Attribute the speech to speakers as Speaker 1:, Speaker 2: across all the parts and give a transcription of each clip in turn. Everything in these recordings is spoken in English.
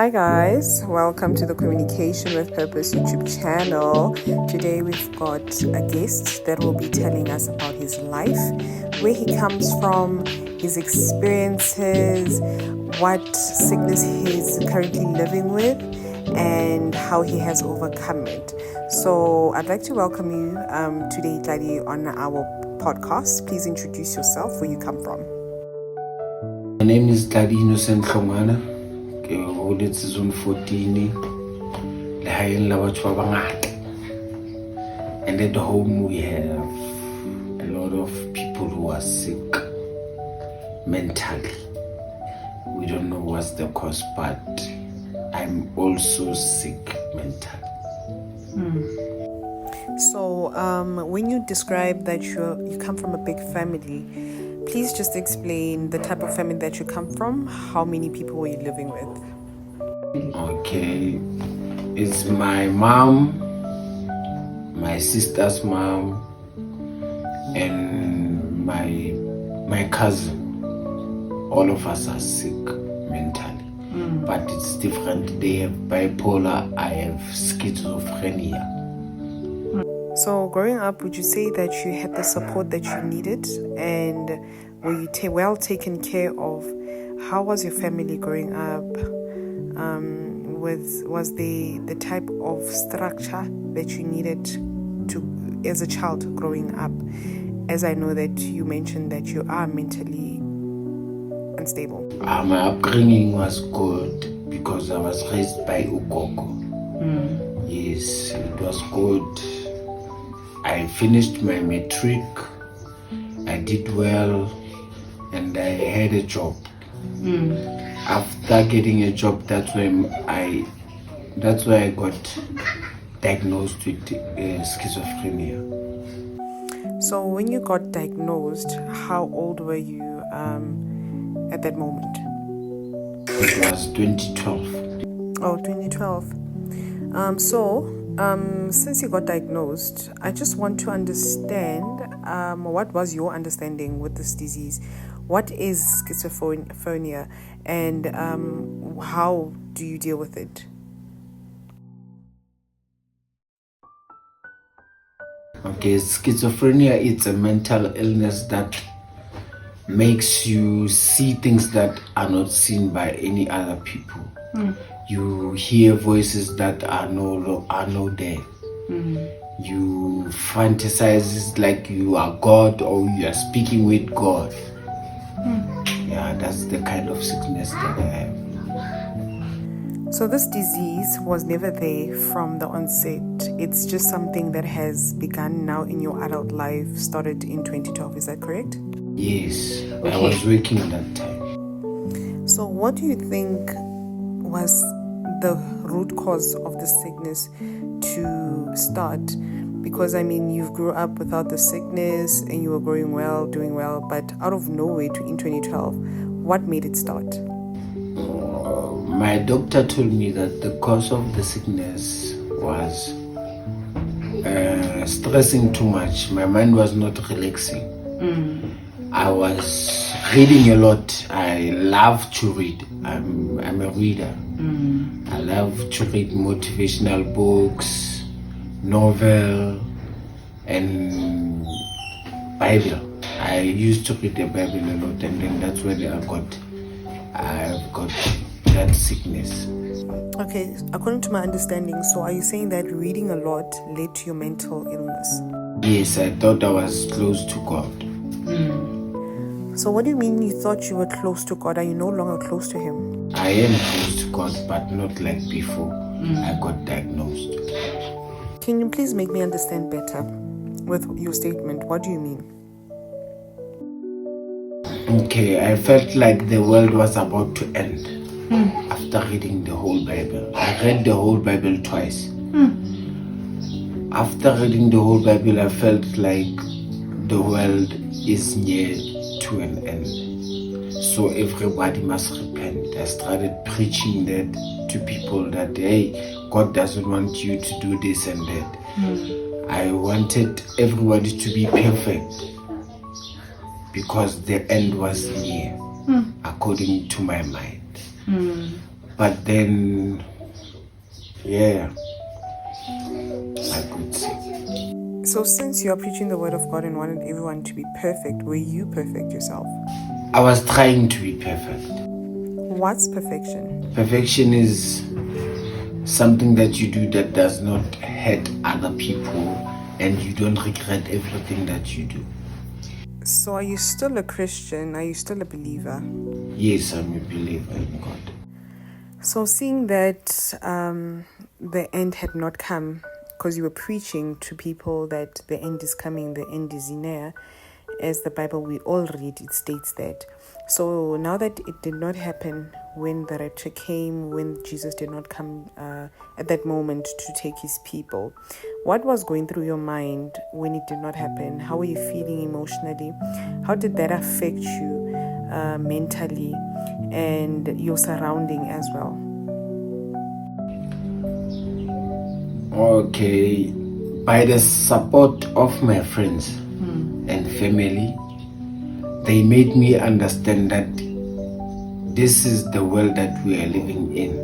Speaker 1: Hi guys, welcome to the Communication with Purpose YouTube channel. Today we've got a guest that will be telling us about his life, where he comes from, his experiences, what sickness he's currently living with, and how he has overcome it. So I'd like to welcome you today, Glady, on our podcast. Please introduce yourself, where you come from.
Speaker 2: My name is Glady Innocent Hlongwana. Ke zone 14 lehaeng la batho ba bangata, and at home we have a lot of people who are sick mentally. We don't know what's the cause, but I'm also sick mentally.
Speaker 1: So when you describe that you come from a big family, please just explain the type of family that you come from. How many people were you living with?
Speaker 2: Okay, it's my mom, my sister's mom, and my cousin. All of us are sick mentally, but it's different. They have bipolar, I have schizophrenia.
Speaker 1: So growing up, would you say that you had the support that you needed, and were you well taken care of? How was your family growing up? Was the type of structure that you needed to as a child growing up? As I know that you mentioned that you are mentally unstable.
Speaker 2: My upbringing was good because I was raised by Ugogo. Yes, it was good. I finished my matric, I did well, and I had a job. After getting a job, that's why I got diagnosed with schizophrenia.
Speaker 1: So when you got diagnosed, how old were you at that moment?
Speaker 2: It was 2012.
Speaker 1: Oh, 2012. Since you got diagnosed, I just want to understand what was your understanding with this disease? What is schizophrenia, and how do you deal with it?
Speaker 2: Okay, schizophrenia is a mental illness that makes you see things that are not seen by any other people. You hear voices that are no there. You fantasize like you are God or you are speaking with God. Yeah, that's the kind of sickness that I have.
Speaker 1: So this disease was never there from the onset. It's just something that has begun now in your adult life, started in 2012. Is that correct?
Speaker 2: Yes, okay. I was working at that time.
Speaker 1: So what do you think was the root cause of the sickness to start? Because I mean, you grew up without the sickness and you were growing well, doing well, but out of nowhere in 2012, what made it start?
Speaker 2: My doctor told me that the cause of the sickness was stressing too much. My mind was not relaxing. I was reading a lot. I love to read. I'm a reader. I love to read motivational books, novel, and Bible. I used to read the Bible a lot, and then that's where I've got that sickness.
Speaker 1: Okay, according to my understanding, so are you saying that reading a lot led to your mental illness?
Speaker 2: Yes, I thought I was close to God.
Speaker 1: So what do you mean you thought you were close to God? Are you no longer close to Him?
Speaker 2: I am close to God, but not like before. I got diagnosed.
Speaker 1: Can you please make me understand better with your statement? What do you mean?
Speaker 2: Okay, I felt like the world was about to end after reading the whole Bible. I read the whole Bible twice. After reading the whole Bible, I felt like the world is near to an end. So everybody must repent. I started preaching that to people that, hey, God doesn't want you to do this and that. I wanted everybody to be perfect because the end was near, according to my mind. But then, yeah, I could say.
Speaker 1: So since you are preaching the word of God and wanted everyone to be perfect, were you perfect yourself?
Speaker 2: I was trying to be perfect.
Speaker 1: What's perfection?
Speaker 2: Perfection is something that you do that does not hurt other people and you don't regret everything that you do.
Speaker 1: So are you still a Christian? Are you still a believer?
Speaker 2: Yes, I'm a believer in God.
Speaker 1: So seeing that the end had not come, because you were preaching to people that the end is coming, the end is near, as the Bible we all read, it states that. So now that it did not happen when the rapture came, when Jesus did not come at that moment to take his people, what was going through your mind when it did not happen? How were you feeling emotionally? How did that affect you mentally and your surrounding as well?
Speaker 2: Okay, by the support of my friends and family, they made me understand that this is the world that we are living in.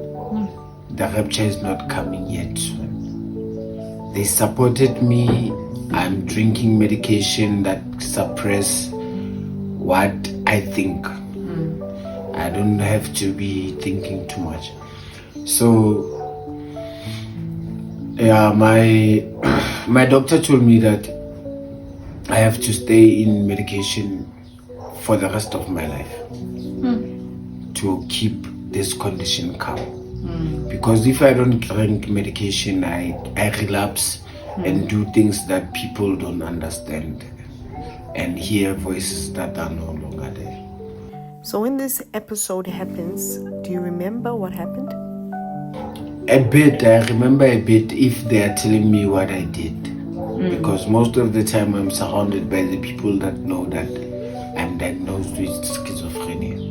Speaker 2: The rapture is not coming yet soon. They supported me. I'm drinking medication that suppress what I think. I don't have to be thinking too much. So yeah, my doctor told me that I have to stay in medication for the rest of my life to keep this condition calm. Because if I don't drink medication, I relapse and do things that people don't understand and hear voices that are no longer there.
Speaker 1: So when this episode happens, do you remember what happened?
Speaker 2: A bit, I remember a bit if they are telling me what I did. Because most of the time I'm surrounded by the people that know that I'm diagnosed with schizophrenia.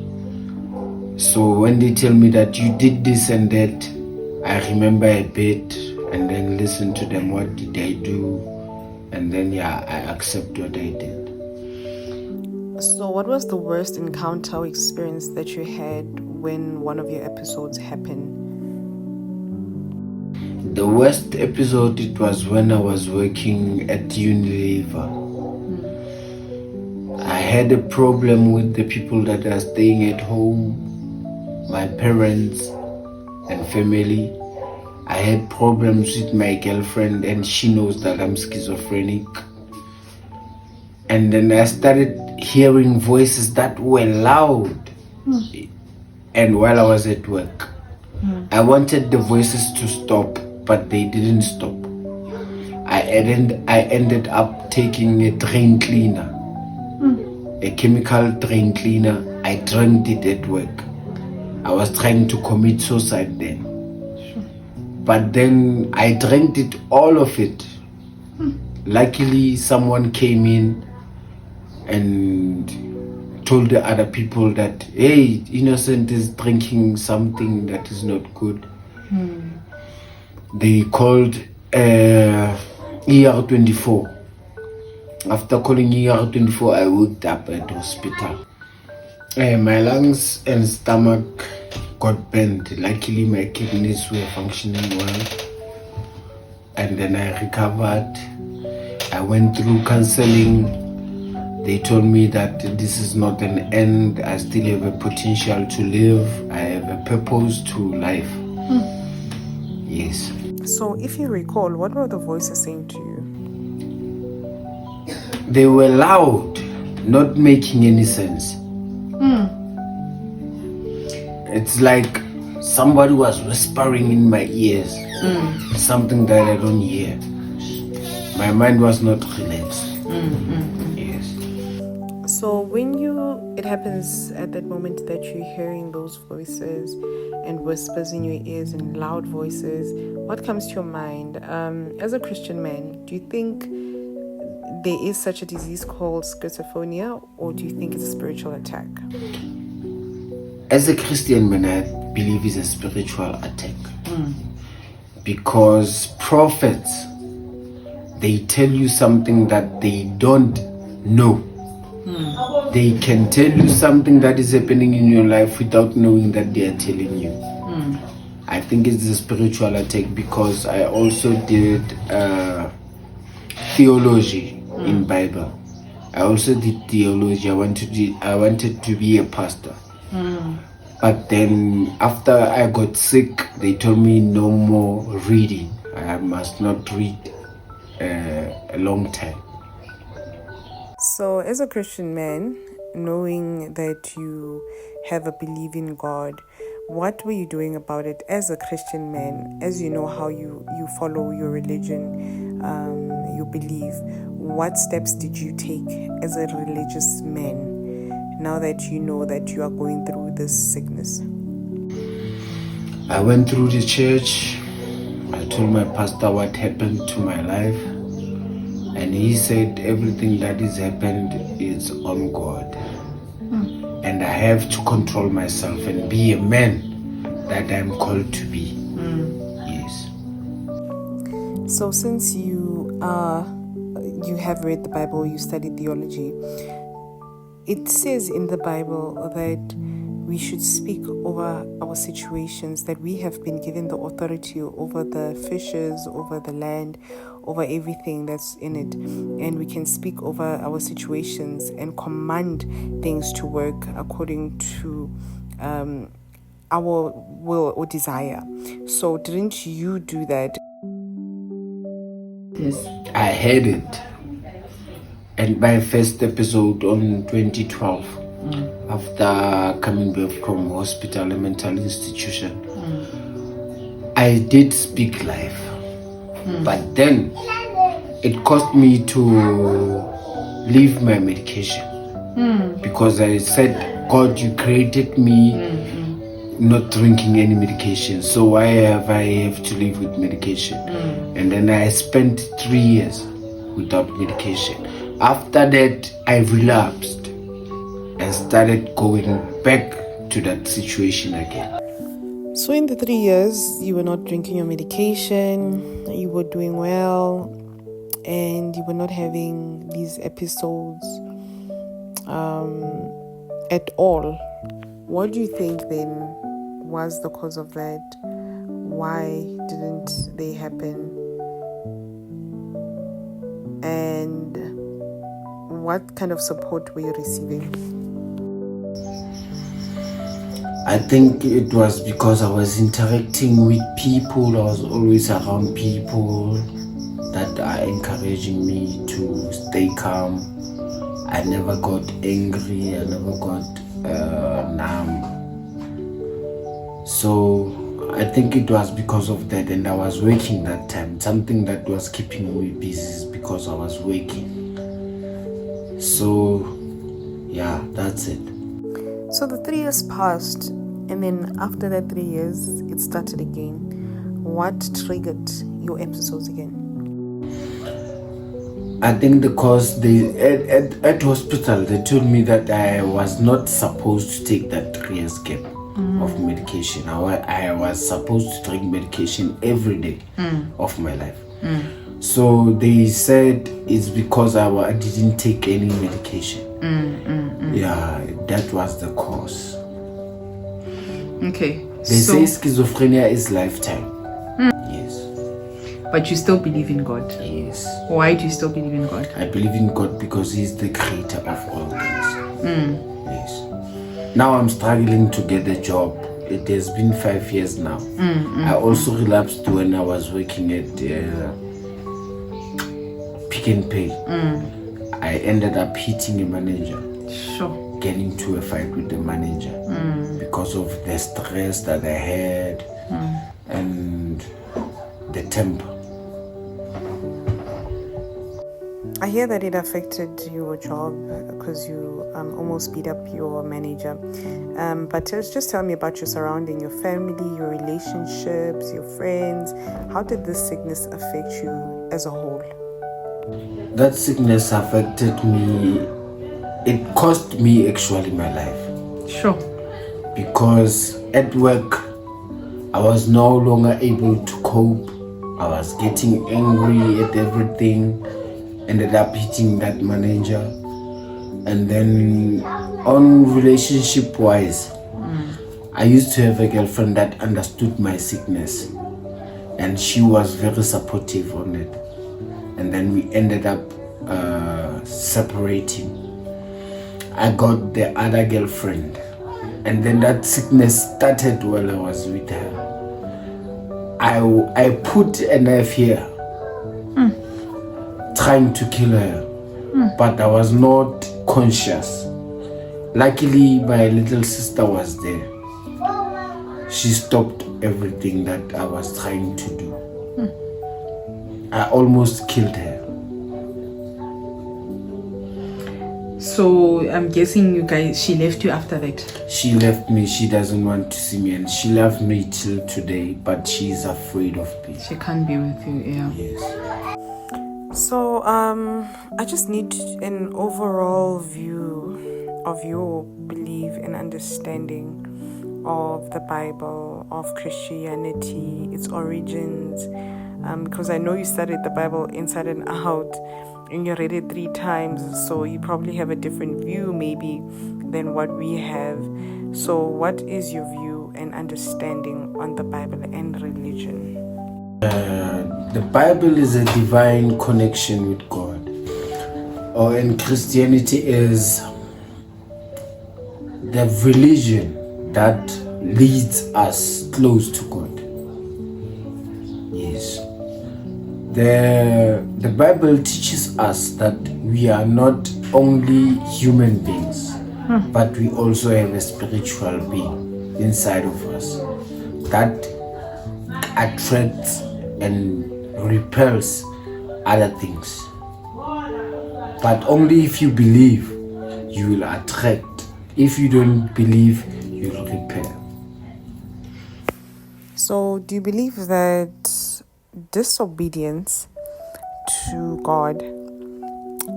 Speaker 2: So when they tell me that you did this and that, I remember a bit and then listen to them, what did I do? And then I accept what I did.
Speaker 1: So what was the worst encounter or experience that you had when one of your episodes happened?
Speaker 2: The worst episode, it was when I was working at Unilever. I had a problem with the people that are staying at home, my parents and family. I had problems with my girlfriend and she knows that I'm schizophrenic. And then I started hearing voices that were loud. And while I was at work, I wanted the voices to stop, but they didn't stop. I ended up taking a drain cleaner, a chemical drain cleaner. I drank it at work. I was trying to commit suicide then. But then I drank it, all of it. Luckily, someone came in and told the other people that, hey, Innocent is drinking something that is not good. They called ER24. After calling ER24, I woke up at the hospital. My lungs and stomach got bent. Luckily, my kidneys were functioning well. And then I recovered. I went through counseling. They told me that this is not an end. I still have a potential to live. I have a purpose to life. Yes.
Speaker 1: So if you recall, what were the voices saying to you?
Speaker 2: They were loud, not making any sense. It's like somebody was whispering in my ears, something that I don't hear. My mind was not relaxed. Yes.
Speaker 1: So when it happens at that moment that you're hearing those voices and whispers in your ears and loud voices, what comes to your mind? As a Christian man, do you think there is such a disease called schizophrenia, or do you think it's a spiritual attack?
Speaker 2: As a Christian man, I believe it's a spiritual attack. Because prophets, they tell you something that they don't know. They can tell you something that is happening in your life without knowing that they are telling you. I think it's a spiritual attack because I also did theology in Bible. I also did theology. I wanted to be a pastor. But then after I got sick, they told me no more reading. I must not read a long time.
Speaker 1: So, as a Christian man, knowing that you have a belief in God, what were you doing about it as a Christian man? As you know how you follow your religion, you believe, what steps did you take as a religious man now that you know that you are going through this sickness?
Speaker 2: I went through the church. I told my pastor what happened to my life. And he said everything that has happened is on God. And I have to control myself and be a man that I'm called to be. Yes.
Speaker 1: So since you have read the Bible, you studied theology, it says in the Bible that we should speak over our situations, that we have been given the authority over the fishes, over the land, over everything that's in it. And we can speak over our situations and command things to work according to our will or desire. So didn't you do that?
Speaker 2: Yes. I had it. And my first episode on 2012, after coming back from hospital, a mental institution, I did speak life. But then it cost me to leave my medication. Because I said, God, you created me not drinking any medication. So why have I have to live with medication? And then I spent 3 years without medication. After that, I relapsed and started going back to that situation again.
Speaker 1: So in the 3 years, you were not drinking your medication, you were doing well, and you were not having these episodes at all. What do you think then was the cause of that? Why didn't they happen? And what kind of support were you receiving?
Speaker 2: I think it was because I was interacting with people. I was always around people that are encouraging me to stay calm. I never got angry. I never got numb. So I think it was because of that, and I was working that time. Something that was keeping me busy is because I was working. So yeah, that's it.
Speaker 1: So the 3 years passed, and then after that 3 years, it started again. What triggered your episodes again?
Speaker 2: I think because at hospital they told me that I was not supposed to take that 3 years gap of medication. I was supposed to drink medication every day of my life. So they said it's because I didn't take any medication. Yeah, that was the cause.
Speaker 3: Okay.
Speaker 2: They say schizophrenia is lifetime. Yes.
Speaker 3: But you still believe in God?
Speaker 2: Yes.
Speaker 3: Why do you still believe in God?
Speaker 2: I believe in God because He's the creator of all things. Yes. Now I'm struggling to get a job. It has been 5 years now. I also relapsed when I was working at Pick and Pay. I ended up hitting a manager.
Speaker 3: Sure.
Speaker 2: Getting into a fight with the manager because of the stress that I had and the temper.
Speaker 1: I hear that it affected your job because you almost beat up your manager. But just tell me about your surrounding, your family, your relationships, your friends. How did this sickness affect you as a whole?
Speaker 2: That sickness affected me. It cost me actually my life.
Speaker 3: Sure.
Speaker 2: Because at work, I was no longer able to cope. I was getting angry at everything. Ended up hitting that manager. And then on relationship wise, I used to have a girlfriend that understood my sickness, and she was very supportive on it. And then we ended up separating. I got the other girlfriend, and then that sickness started while I was with her. I put a knife here, trying to kill her, but I was not conscious. Luckily, my little sister was there. She stopped everything that I was trying to do. I almost killed her.
Speaker 3: So I'm guessing you guys, she left you after that.
Speaker 2: She left me. She doesn't want to see me, and she left me till today, but she's afraid of me.
Speaker 3: She can't be with you, yeah.
Speaker 2: Yes.
Speaker 1: So, I just need an overall view of your belief and understanding of the Bible, of Christianity, its origins, because I know you studied the Bible inside and out, and you read it 3 times, so you probably have a different view maybe than what we have. So what is your view and understanding on the Bible and religion?
Speaker 2: The Bible is a divine connection with God, and Christianity is the religion that leads us close to God. Yes. The Bible teaches us that we are not only human beings, but we also have a spiritual being inside of us that attracts and repels other things. But only if you believe, you will attract. If you don't believe, you will repel.
Speaker 1: So do you believe that disobedience to God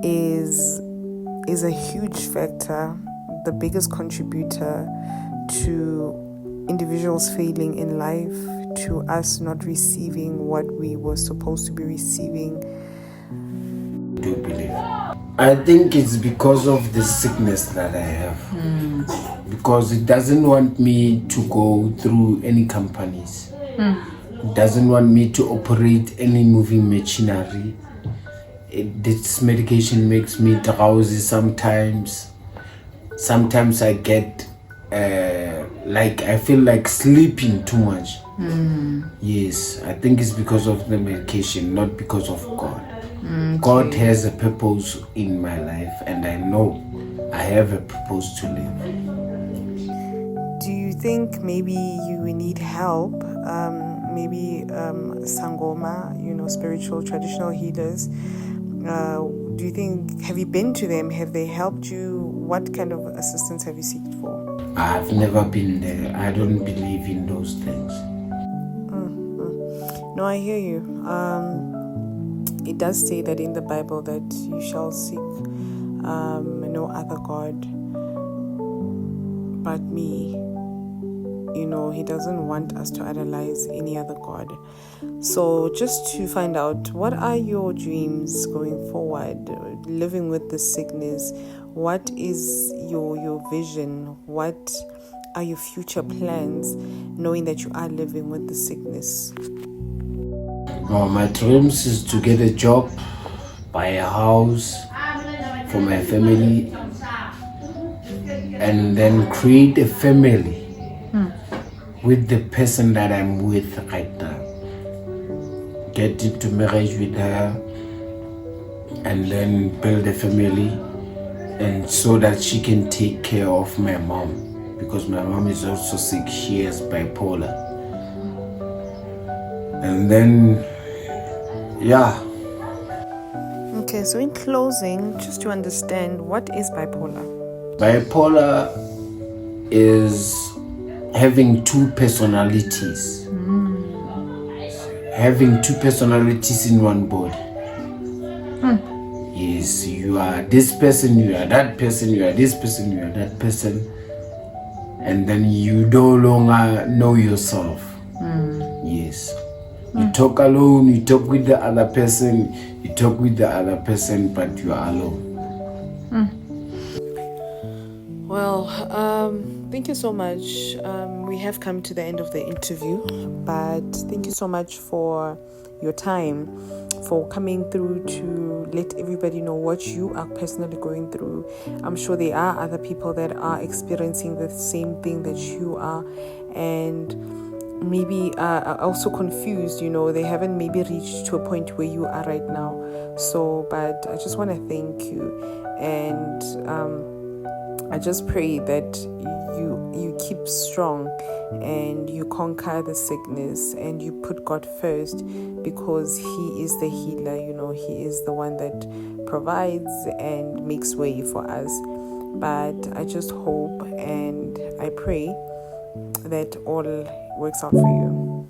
Speaker 1: is a huge factor, the biggest contributor to individuals failing in life, to us not receiving what we were supposed to be receiving?
Speaker 2: Do believe? I think it's because of the sickness that I have. Because it doesn't want me to go through any companies. It doesn't want me to operate any moving machinery. This medication makes me drowsy sometimes. Sometimes I get I feel like sleeping too much. Yes, I think it's because of the medication, not because of God. God has a purpose in my life, and I know I have a purpose to live.
Speaker 1: Do you think maybe you need help? Maybe Sangoma, spiritual traditional healers. Do you think, have you been to them? Have they helped you? What kind of assistance have you sought for?
Speaker 2: I've never been there. I don't believe in those things.
Speaker 1: No, I hear you. It does say that in the Bible that you shall seek no other God but me. He doesn't want us to idolize any other God. So just to find out, what are your dreams going forward, living with the sickness? What is your vision? What are your future plans, knowing that you are living with the sickness?
Speaker 2: My dreams is to get a job, buy a house for my family, and then create a family with the person that I'm with right now. Get into marriage with her, and then build a family, and so that she can take care of my mom, because my mom is also sick. She has bipolar. And then
Speaker 1: Okay, so in closing, just to understand, what is bipolar?
Speaker 2: Bipolar is having 2 personalities. Having 2 personalities in one body. Yes, you are this person, you are that person, you are this person, you are that person. And then you no longer know yourself. Yes. You talk alone, you talk with the other person, you talk with the other person, but you are alone.
Speaker 1: Well, thank you so much. We have come to the end of the interview, but thank you so much for your time, for coming through to let everybody know what you are personally going through. I'm sure there are other people that are experiencing the same thing that you are, and maybe are also confused. They haven't maybe reached to a point where you are right now. So, but I just want to thank you, and I just pray that you keep strong and you conquer the sickness and you put God first, because He is the healer. He is the one that provides and makes way for us. But I just hope and I pray that all works out for you.